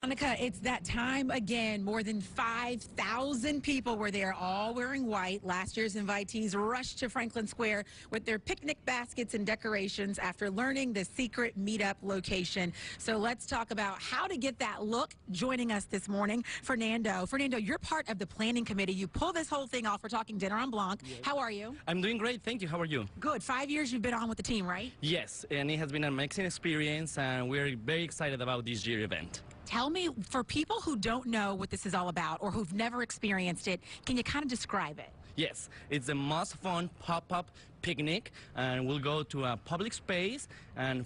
Monica, it's that time again. More than 5,000 people were there, all wearing white. Last year's invitees rushed to Franklin Square with their picnic baskets and decorations after learning the secret meetup location. So let's talk about how to get that look. Joining us this morning, Fernando. Fernando, you're part of the planning committee. You pull this whole thing off. We're talking dinner on Blanc. Yes. How are you? I'm doing great, thank you. How are you? Good. 5 years you've been on with the team, right? Yes, and it has been an amazing experience, and we're very excited about this year event. Tell me, for people who don't know what this is all about or who've never experienced it, can you kind of describe it? Yes, it's the most fun pop-up picnic, and we'll go to a public space, and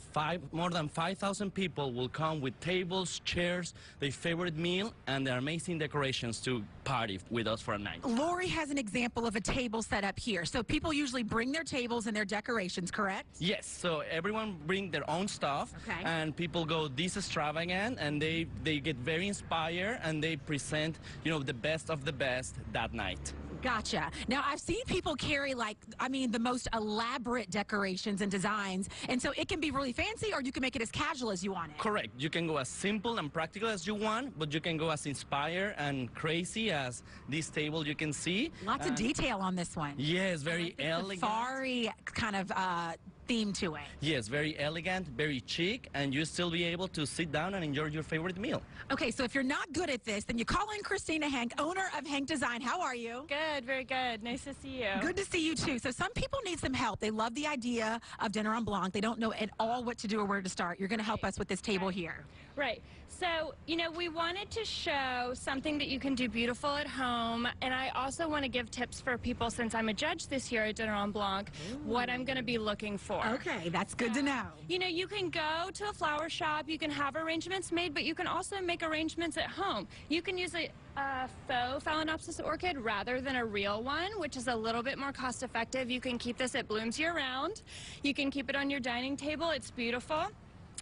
more than 5,000 people will come with tables, chairs, their favorite meal, and their amazing decorations to party with us for a night. Lori has an example of a table set up here. So people usually bring their tables and their decorations, correct? Yes, so everyone bring their own stuff, okay, and people go this extravagant, and they get very inspired, and they present, the best of the best that night. Gotcha. Now, I've seen people carry, the most elaborate decorations and designs, and so it can be really fancy, or you can make it as casual as you want it. Correct. You can go as simple and practical as you want, but you can go as inspired and crazy as this table you can see. Lots of detail on this one. Yes, very elegant. Safari kind of theme to it. Yes, very elegant, very chic, and you still be able to sit down and enjoy your favorite meal. Okay, so if you're not good at this, then you call in Christina Henck, owner of Henck Design. How are you? Good, very good. Nice to see you. Good to see you too. So some people need some help. They love the idea of dinner on Blanc. They don't know at all what to do or where to start. You're going to help us with this table here. Right. So, we wanted to show something that you can do beautiful at home, and I also want to give tips for people, since I'm a judge this year at Dinner on Blanc, what I'm going to be looking for. Okay, that's good to know. You can go to a flower shop, you can have arrangements made, but you can also make arrangements at home. You can use a faux Phalaenopsis orchid rather than a real one, which is a little bit more cost effective. You can keep this, it blooms year round. You can keep it on your dining table, it's beautiful.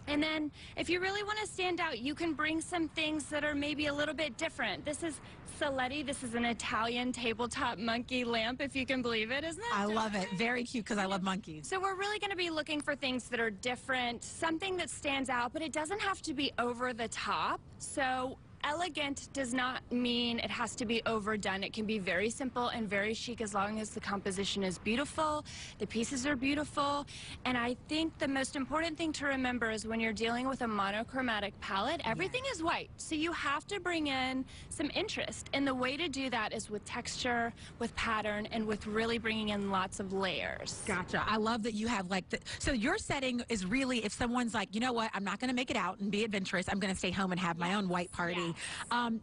And then, if you really want to stand out, you can bring some things that are maybe a little bit different. This is Saletti. This is an Italian tabletop monkey lamp, if you can believe it. Isn't that I love it. Very cute, because I love monkeys. So we're really going to be looking for things that are different, something that stands out, but it doesn't have to be over the top. So elegant does not mean it has to be overdone. It can be very simple and very chic as long as the composition is beautiful, the pieces are beautiful, and I think the most important thing to remember is when you're dealing with a monochromatic palette, everything is white. So you have to bring in some interest, and the way to do that is with texture, with pattern, and with really bringing in lots of layers. Gotcha. I love that you have so your setting is really, if someone's like, you know what, I'm not going to make it out and be adventurous, I'm going to stay home and have my own white party. Yeah.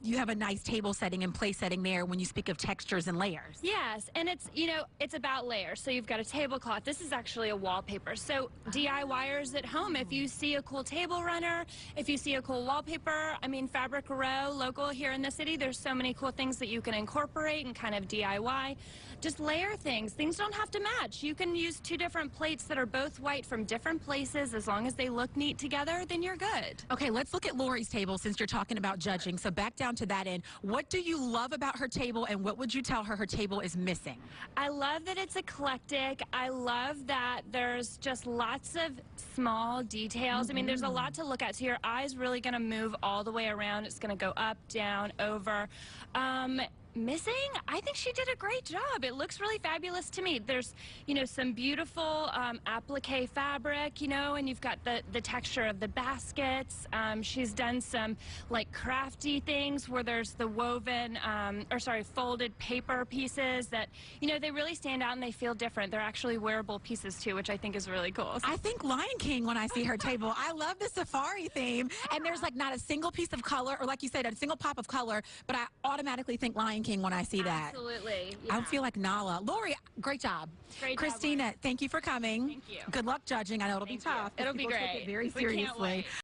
You have a nice table setting and place setting there when you speak of textures and layers. Yes, and it's, it's about layers. So you've got a tablecloth. This is actually a wallpaper. So DIYers at home, if you see a cool table runner, if you see a cool wallpaper, Fabric Row, local here in the city, there's so many cool things that you can incorporate and kind of DIY. Just layer things. Things don't have to match. You can use two different plates that are both white from different places. As long as they look neat together, then you're good. Okay, let's look at Lori's table since you're talking about judging. So back down to that end. What do you love about her table, and what would you tell her table is missing? I love that it's eclectic. I love that there's just lots of small details. There's a lot to look at. So your eye's really going to move all the way around. It's going to go up, down, over. Missing? I think she did a great job. It looks really fabulous to me. There's, some beautiful applique fabric, and you've got the texture of the baskets. She's done some, crafty things where there's the woven, folded paper pieces that, they really stand out and they feel different. They're actually wearable pieces, too, which I think is really cool. I think Lion King when I see her table. I love the safari theme, and there's, not a single piece of color, or like you said, a single pop of color, but I automatically think Lion King when I see that. Absolutely. Yeah. I feel like Nala. Lori, great job. Great Christina, job, thank you for coming. Thank you. Good luck judging. I know it'll be tough. It'll be great. Take it very seriously.